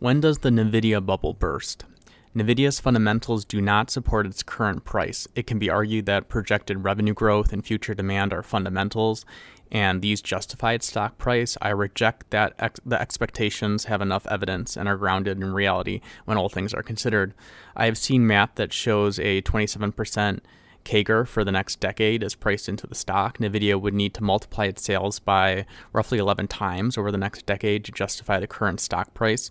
When does the Nvidia bubble burst? Nvidia's fundamentals do not support its current price. It can be argued that projected revenue growth and future demand are fundamentals, and these justify its stock price. I reject that the expectations have enough evidence and are grounded in reality when all things are considered. I have seen math that shows a 27% CAGR for the next decade is priced into the stock. Nvidia would need to multiply its sales by roughly 11 times over the next decade to justify the current stock price.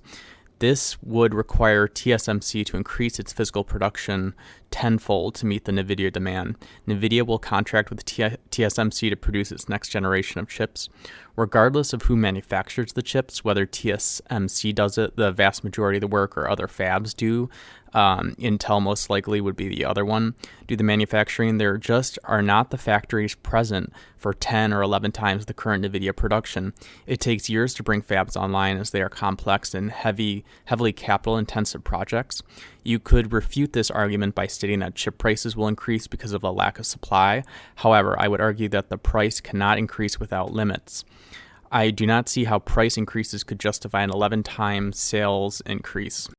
This would require TSMC to increase its physical production tenfold to meet the Nvidia demand. Nvidia will contract with TSMC to produce its next generation of chips. Regardless of who manufactures the chips, whether TSMC does it, the vast majority of the work, or other fabs do, Intel most likely would be the other one, do the manufacturing. There just are not the factories present for 10 or 11 times the current Nvidia production. It takes years to bring fabs online as they are complex and heavily capital-intensive projects. You could refute this argument by stating that chip prices will increase because of a lack of supply. However, I would argue that the price cannot increase without limits. I do not see how price increases could justify an 11 times sales increase.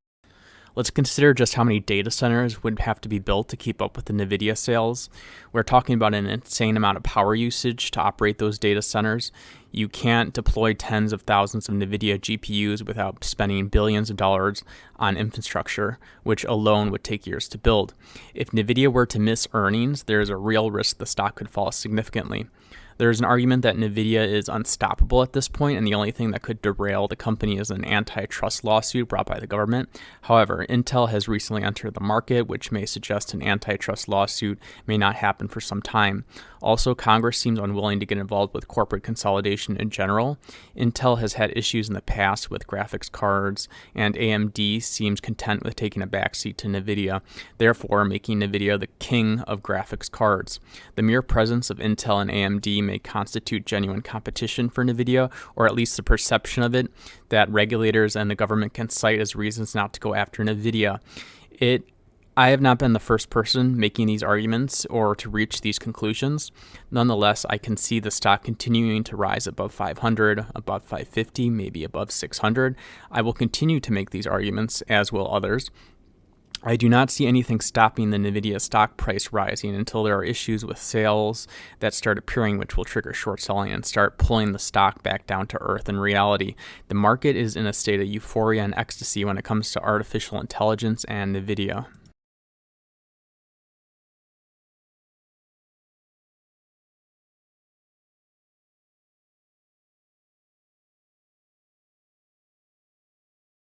Let's consider just how many data centers would have to be built to keep up with the Nvidia sales. We're talking about an insane amount of power usage to operate those data centers. You can't deploy tens of thousands of Nvidia GPUs without spending billions of dollars on infrastructure, which alone would take years to build. If Nvidia were to miss earnings, there's a real risk the stock could fall significantly. There's an argument that Nvidia is unstoppable at this point, and the only thing that could derail the company is an antitrust lawsuit brought by the government. However, Intel has recently entered the market, which may suggest an antitrust lawsuit may not happen for some time. Also, Congress seems unwilling to get involved with corporate consolidation in general. Intel has had issues in the past with graphics cards, and AMD seems content with taking a backseat to Nvidia, therefore making Nvidia the king of graphics cards. The mere presence of Intel and AMD may constitute genuine competition for Nvidia, or at least the perception of it, that regulators and the government can cite as reasons not to go after Nvidia. I have not been the first person making these arguments or to reach these conclusions. Nonetheless, I can see the stock continuing to rise above 500, above 550, maybe above 600. I will continue to make these arguments, as will others. I do not see anything stopping the Nvidia stock price rising until there are issues with sales that start appearing, which will trigger short selling and start pulling the stock back down to earth in reality. The market is in a state of euphoria and ecstasy when it comes to artificial intelligence and Nvidia.